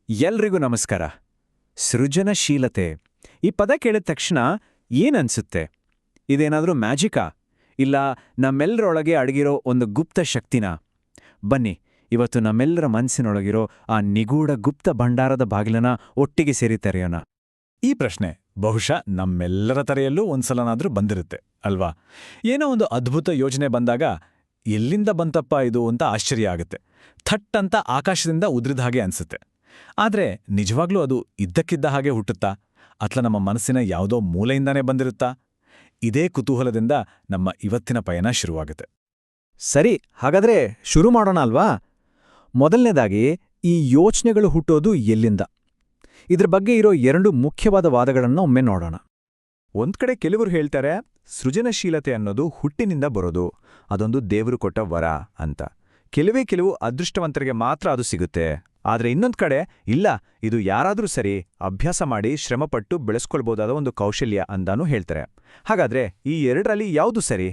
ಎಲ್ರಿಗೂ ನಮಸ್ಕಾರ. ಸೃಜನಶೀಲತೆ ಈ ಪದ ಕೇಳಿದ ತಕ್ಷಣ ಏನನ್ಸುತ್ತೆ? ಇದೇನಾದ್ರೂ ಮ್ಯಾಜಿಕಾ? ಇಲ್ಲ ನಮ್ಮೆಲ್ಲರೊಳಗೆ ಅಡಗಿರೋ ಒಂದು ಗುಪ್ತ ಶಕ್ತಿನಾ? ಬನ್ನಿ, ಇವತ್ತು ನಮ್ಮೆಲ್ಲರ ಮನಸ್ಸಿನೊಳಗಿರೋ ಆ ನಿಗೂಢ ಗುಪ್ತ ಭಂಡಾರದ ಬಾಗಿಲನ್ನ ಒಟ್ಟಿಗೆ ಸೇರಿ ತೆರೆಯೋಣ. ಈ ಪ್ರಶ್ನೆ ಬಹುಶಃ ನಮ್ಮೆಲ್ಲರ ತಲೆಯಲ್ಲೂ ಒಂದ್ಸಲನಾದ್ರೂ ಬಂದಿರುತ್ತೆ ಅಲ್ವಾ? ಏನೋ ಒಂದು ಅದ್ಭುತ ಯೋಜನೆ ಬಂದಾಗ ಎಲ್ಲಿಂದ ಬಂತಪ್ಪ ಇದು ಅಂತ ಆಶ್ಚರ್ಯ ಆಗುತ್ತೆ. ಥಟ್ ಅಂತ ಆಕಾಶದಿಂದ ಉದ್ರಿದ ಹಾಗೆ ಅನ್ಸುತ್ತೆ. ಆದ್ರೆ ನಿಜವಾಗ್ಲೂ ಅದು ಇದ್ದಕ್ಕಿದ್ದ ಹಾಗೆ ಹುಟ್ಟುತ್ತಾ? ಅಥವಾ ನಮ್ಮ ಮನಸ್ಸಿನ ಯಾವುದೋ ಮೂಲೆಯಿಂದಾನೇ ಬಂದಿರುತ್ತಾ? ಇದೇ ಕುತೂಹಲದಿಂದ ನಮ್ಮ ಇವತ್ತಿನ ಪಯಣ ಶುರುವಾಗುತ್ತೆ. ಸರಿ, ಹಾಗಾದ್ರೆ ಶುರು ಮಾಡೋಣ ಅಲ್ವಾ? ಮೊದಲನೇದಾಗಿ, ಈ ಯೋಚನೆಗಳು ಹುಟ್ಟೋದು ಎಲ್ಲಿಂದ? ಇದ್ರ ಬಗ್ಗೆ ಇರೋ ಎರಡು ಮುಖ್ಯವಾದ ವಾದಗಳನ್ನ ಒಮ್ಮೆ ನೋಡೋಣ. ಒಂದ್ ಕಡೆ ಕೆಲವರು ಹೇಳ್ತಾರೆ ಸೃಜನಶೀಲತೆ ಅನ್ನೋದು ಹುಟ್ಟಿನಿಂದ ಬರೋದು, ಅದೊಂದು ದೇವರು ಕೊಟ್ಟ ವರ ಅಂತ. ಕೆಲವು ಅದೃಷ್ಟವಂತರಿಗೆ ಮಾತ್ರ ಅದು ಸಿಗುತ್ತೆ. ಆದ್ರೆ ಇನ್ನೊಂದ್ ಕಡೆ ಇಲ್ಲ, ಇದು ಯಾರಾದ್ರೂ ಸರಿ ಅಭ್ಯಾಸ ಮಾಡಿ ಶ್ರಮಪಟ್ಟು ಬೆಳೆಸ್ಕೊಳ್ಬೋದಾದ ಒಂದು ಕೌಶಲ್ಯ ಅಂತಾನೂ ಹೇಳ್ತಾರೆ. ಹಾಗಾದ್ರೆ ಈ ಎರಡರಲ್ಲಿ ಯಾವುದು ಸರಿ?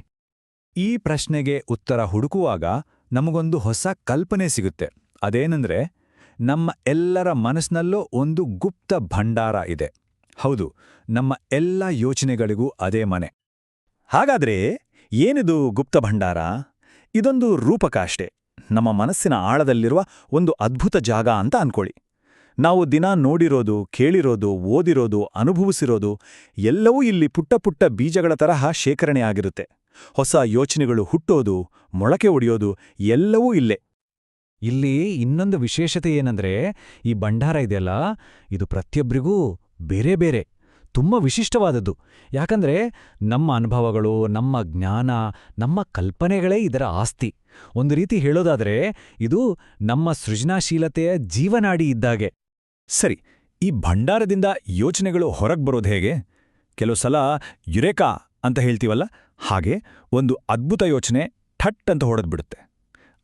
ಈ ಪ್ರಶ್ನೆಗೆ ಉತ್ತರ ಹುಡುಕುವಾಗ ನಮಗೊಂದು ಹೊಸ ಕಲ್ಪನೆ ಸಿಗುತ್ತೆ. ಅದೇನೆಂದ್ರೆ, ನಮ್ಮ ಎಲ್ಲರ ಮನಸ್ಸಿನಲ್ಲೂ ಒಂದು ಗುಪ್ತ ಭಂಡಾರ ಇದೆ. ಹೌದು, ನಮ್ಮ ಎಲ್ಲ ಯೋಚನೆಗಳಿಗೂ ಅದೇ ಮನೆ. ಹಾಗಾದ್ರೆ ಏನಿದು ಗುಪ್ತ ಭಂಡಾರ? ಇದೊಂದು ರೂಪಕ ಅಷ್ಟೇ, ನಮ್ಮ ಮನಸ್ಸಿನ ಆಳದಲ್ಲಿರುವ ಒಂದು ಅದ್ಭುತ ಜಾಗ ಅಂತ ಅನ್ಕೊಳ್ಳಿ. ನಾವು ದಿನ ನೋಡಿರೋದು, ಕೇಳಿರೋದು, ಓದಿರೋದು, ಅನುಭವಿಸಿರೋದು ಎಲ್ಲವೂ ಇಲ್ಲಿ ಪುಟ್ಟ ಪುಟ್ಟ ಬೀಜಗಳ ತರಹ ಶೇಖರಣೆ ಆಗಿರುತ್ತೆ. ಹೊಸ ಯೋಚನೆಗಳು ಹುಟ್ಟೋದು, ಮೊಳಕೆ ಒಡೆಯೋದು ಎಲ್ಲವೂ ಇಲ್ಲೇ. ಇಲ್ಲಿ ಇನ್ನೊಂದು ವಿಶೇಷತೆ ಏನಂದ್ರೆ, ಈ ಭಂಡಾರ ಇದೆಯಲ್ಲ, ಇದು ಪ್ರತಿಯೊಬ್ಬರಿಗೂ ಬೇರೆ ಬೇರೆ, ತುಂಬ ವಿಶಿಷ್ಟವಾದದ್ದು. ಯಾಕಂದ್ರೆ ನಮ್ಮ ಅನುಭವಗಳು, ನಮ್ಮ ಜ್ಞಾನ, ನಮ್ಮ ಕಲ್ಪನೆಗಳೇ ಇದರ ಆಸ್ತಿ. ಒಂದು ರೀತಿ ಹೇಳೋದಾದ್ರೆ, ಇದು ನಮ್ಮ ಸೃಜನಾಶೀಲತೆಯ ಜೀವನಾಡಿ ಇದ್ದಾಗೆ. ಸರಿ, ಈ ಭಂಡಾರದಿಂದ ಯೋಚನೆಗಳು ಹೊರಗೆ ಬರೋದು ಹೇಗೆ? ಕೆಲವು ಸಲ ಯುರೇಕಾ ಅಂತ ಹೇಳ್ತೀವಲ್ಲ, ಹಾಗೆ ಒಂದು ಅದ್ಭುತ ಯೋಚನೆ ಠಟ್ ಅಂತ ಹೊಡೆದ್ಬಿಡುತ್ತೆ.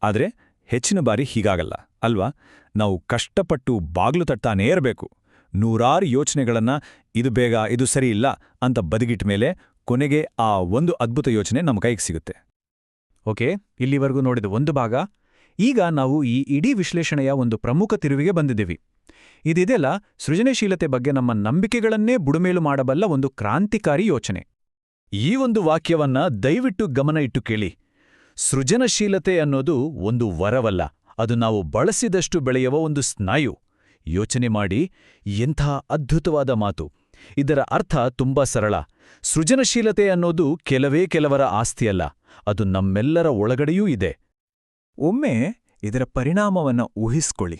ಆದ್ರೆ ಹೆಚ್ಚಿನ ಬಾರಿ ಹೀಗಾಗಲ್ಲ ಅಲ್ವಾ? ನಾವು ಕಷ್ಟಪಟ್ಟು ಬಾಗ್ಲು ತಟ್ತಾನೇ ಇರಬೇಕು. ನೂರಾರು ಯೋಚನೆಗಳನ್ನ ಇದು ಬೇಗ, ಇದು ಸರಿ ಇಲ್ಲ ಅಂತ ಬದಿಗಿಟ್ಟ ಮೇಲೆ ಕೊನೆಗೆ ಆ ಒಂದು ಅದ್ಭುತ ಯೋಚನೆ ನಮ್ಮ ಕೈಗೆ ಸಿಗುತ್ತೆ. ಓಕೆ, ಇಲ್ಲಿವರೆಗೂ ನೋಡಿದ ಒಂದು ಭಾಗ. ಈಗ ನಾವು ಈ ಇಡೀ ವಿಶ್ಲೇಷಣೆಯ ಒಂದು ಪ್ರಮುಖ ತಿರುವಿಗೆ ಬಂದಿದ್ದೀವಿ. ಇದೆಲ್ಲ ಸೃಜನಶೀಲತೆ ಬಗ್ಗೆ ನಮ್ಮ ನಂಬಿಕೆಗಳನ್ನೇ ಬುಡುಮೇಲು ಮಾಡಬಲ್ಲ ಒಂದು ಕ್ರಾಂತಿಕಾರಿ ಯೋಚನೆ. ಈ ಒಂದು ವಾಕ್ಯವನ್ನ ದಯವಿಟ್ಟು ಗಮನ ಇಟ್ಟು ಕೇಳಿ. ಸೃಜನಶೀಲತೆ ಅನ್ನೋದು ಒಂದು ವರವಲ್ಲ, ಅದು ನಾವು ಬಳಸಿದಷ್ಟು ಬೆಳೆಯುವ ಒಂದು ಸ್ನಾಯು. ಯೋಚನೆ ಮಾಡಿ, ಎಂಥ ಅದ್ಭುತವಾದ ಮಾತು! ಇದರ ಅರ್ಥ ತುಂಬಾ ಸರಳ. ಸೃಜನಶೀಲತೆ ಅನ್ನೋದು ಕೆಲವರ ಆಸ್ತಿಯಲ್ಲ, ಅದು ನಮ್ಮೆಲ್ಲರ ಒಳಗಡೆಯೂ ಇದೆ. ಒಮ್ಮೆ ಇದರ ಪರಿಣಾಮವನ್ನ ಊಹಿಸ್ಕೊಳ್ಳಿ.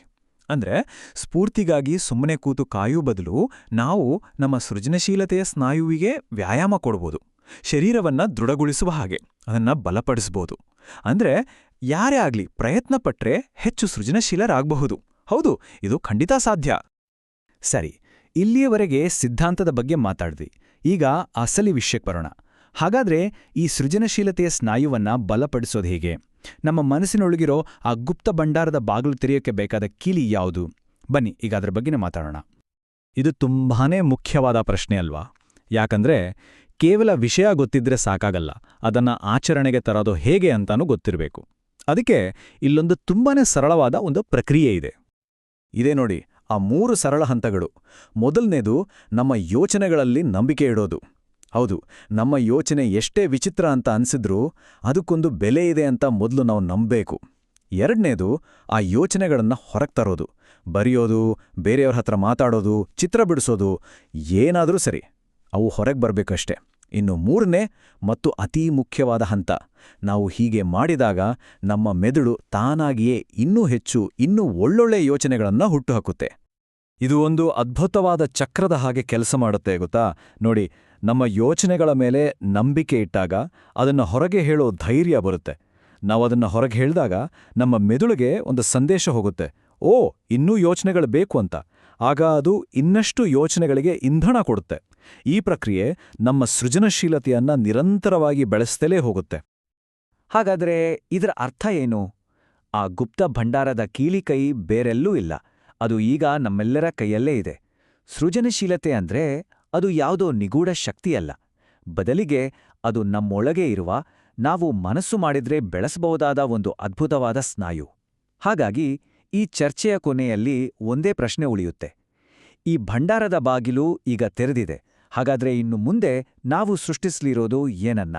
ಅಂದ್ರೆ, ಸ್ಫೂರ್ತಿಗಾಗಿ ಸುಮ್ಮನೆ ಕೂತು ಕಾಯೂ ಬದಲು ನಾವು ನಮ್ಮ ಸೃಜನಶೀಲತೆಯ ಸ್ನಾಯುವಿಗೆ ವ್ಯಾಯಾಮ ಕೊಡ್ಬೋದು. ಶರೀರವನ್ನ ದೃಢಗೊಳಿಸುವ ಹಾಗೆ, ಅದನ್ನ ಬಲಪಡಿಸ್ಬೋದು. ಅಂದ್ರೆ ಯಾರೇ ಆಗ್ಲಿ ಪ್ರಯತ್ನ ಪಟ್ರೆ ಹೆಚ್ಚು ಸೃಜನಶೀಲರಾಗಬಹುದು. ಹೌದು, ಇದು ಖಂಡಿತ ಸಾಧ್ಯ. ಸರಿ, ಇಲ್ಲಿಯವರೆಗೆ ಸಿದ್ಧಾಂತದ ಬಗ್ಗೆ ಮಾತಾಡ್ವಿ. ಈಗ ಅಸಲಿ ವಿಷಯಕ್ಕೆ ಬರೋಣ. ಹಾಗಾದ್ರೆ ಈ ಸೃಜನಶೀಲತೆಯ ಸ್ನಾಯುವನ್ನ ಬಲಪಡಿಸೋದು ಹೇಗೆ? ನಮ್ಮ ಮನಸ್ಸಿನೊಳಗಿರೋ ಆ ಗುಪ್ತ ಭಂಡಾರದ ಬಾಗಿಲು ತೆರೆಯೋಕೆ ಬೇಕಾದ ಕೀಲಿ ಯಾವುದು? ಬನ್ನಿ, ಈಗ ಅದರ ಬಗ್ಗೆನೇ ಮಾತಾಡೋಣ. ಇದು ತುಂಬಾನೇ ಮುಖ್ಯವಾದ ಪ್ರಶ್ನೆ ಅಲ್ವಾ? ಯಾಕಂದ್ರೆ ಕೇವಲ ವಿಷಯ ಗೊತ್ತಿದ್ರೆ ಸಾಕಾಗಲ್ಲ, ಅದನ್ನ ಆಚರಣೆಗೆ ತರೋದು ಹೇಗೆ ಅಂತಾನೂ ಗೊತ್ತಿರಬೇಕು. ಅದಕ್ಕೆ ಇಲ್ಲೊಂದು ತುಂಬಾನೇ ಸರಳವಾದ ಒಂದು ಪ್ರಕ್ರಿಯೆ ಇದೆ. ಇದೇ ನೋಡಿ, ಆ 3 ಸರಳ ಹಂತಗಳು. ಮೊದಲನೇದು ನಮ್ಮ ಯೋಚನೆಗಳಲ್ಲಿ ನಂಬಿಕೆ ಇಡೋದು. ಹೌದು, ನಮ್ಮ ಯೋಚನೆ ಎಷ್ಟೇ ವಿಚಿತ್ರ ಅಂತ ಅನ್ಸಿದ್ರೂ ಅದಕ್ಕೊಂದು ಬೆಲೆ ಇದೆ ಅಂತ ಮೊದಲು ನಾವು ನಂಬಬೇಕು. ಎರಡನೇದು, ಆ ಯೋಚನೆಗಳನ್ನ ಹೊರಗೆ ತರೋದು. ಬರೆಯೋದು, ಬೇರೆಯವ್ರ ಹತ್ರ ಮಾತಾಡೋದು, ಚಿತ್ರ ಬಿಡಿಸೋದು, ಏನಾದರೂ ಸರಿ, ಅವು ಹೊರಗೆ ಬರಬೇಕಷ್ಟೆ. ಇನ್ನು ಮೂರನೇ ಮತ್ತು ಅತೀ ಮುಖ್ಯವಾದ ಹಂತ, ನಾವು ಹೀಗೆ ಮಾಡಿದಾಗ ನಮ್ಮ ಮೆದುಳು ತಾನಾಗಿಯೇ ಇನ್ನೂ ಹೆಚ್ಚು, ಇನ್ನೂ ಒಳ್ಳೊಳ್ಳೆ ಯೋಚನೆಗಳನ್ನ ಹುಟ್ಟುಹಾಕುತ್ತೆ. ಇದು ಒಂದು ಅದ್ಭುತವಾದ ಚಕ್ರದ ಹಾಗೆ ಕೆಲಸ ಮಾಡುತ್ತೆ ಗೊತ್ತಾ? ನೋಡಿ, ನಮ್ಮ ಯೋಚನೆಗಳ ಮೇಲೆ ನಂಬಿಕೆ ಇಟ್ಟಾಗ ಅದನ್ನು ಹೊರಗೆ ಹೇಳೋ ಧೈರ್ಯ ಬರುತ್ತೆ. ನಾವದನ್ನು ಹೊರಗೆ ಹೇಳಿದಾಗ ನಮ್ಮ ಮೆದುಳಿಗೆ ಒಂದು ಸಂದೇಶ ಹೋಗುತ್ತೆ, ಓ, ಇನ್ನೂ ಯೋಚನೆಗಳು ಬೇಕು ಅಂತ. ಆಗ ಅದು ಇನ್ನಷ್ಟು ಯೋಚನೆಗಳಿಗೆ ಇಂಧನ ಕೊಡುತ್ತೆ. ಈ ಪ್ರಕ್ರಿಯೆ ನಮ್ಮ ಸೃಜನಶೀಲತೆಯನ್ನ ನಿರಂತರವಾಗಿ ಬೆಳೆಸ್ತಲೇ ಹೋಗುತ್ತೆ. ಹಾಗಾದ್ರೆ ಇದರ ಅರ್ಥ ಏನು? ಆ ಗುಪ್ತ ಭಂಡಾರದ ಕೀಲಿಕೈ ಬೇರೆಲ್ಲೂ ಇಲ್ಲ, ಅದು ಈಗ ನಮ್ಮೆಲ್ಲರ ಕೈಯಲ್ಲೇ ಇದೆ. ಸೃಜನಶೀಲತೆ ಅಂದ್ರೆ ಅದು ಯಾವುದೋ ನಿಗೂಢ ಶಕ್ತಿಯಲ್ಲ, ಬದಲಿಗೆ ಅದು ನಮ್ಮೊಳಗೆ ಇರುವ, ನಾವು ಮನಸ್ಸು ಮಾಡಿದ್ರೆ ಬೆಳೆಸಬಹುದಾದ ಒಂದು ಅದ್ಭುತವಾದ ಸ್ನಾಯು. ಹಾಗಾಗಿ ಈ ಚರ್ಚೆಯ ಕೊನೆಯಲ್ಲಿ ಒಂದೇ ಪ್ರಶ್ನೆ ಉಳಿಯುತ್ತೆ. ಈ ಭಂಡಾರದ ಬಾಗಿಲು ಈಗ ತೆರೆದಿದೆ. ಹಾಗಾದ್ರೆ ಇನ್ನು ಮುಂದೆ ನಾವು ಸೃಷ್ಟಿಸ್ಲಿರೋದು ಏನನ್ನ?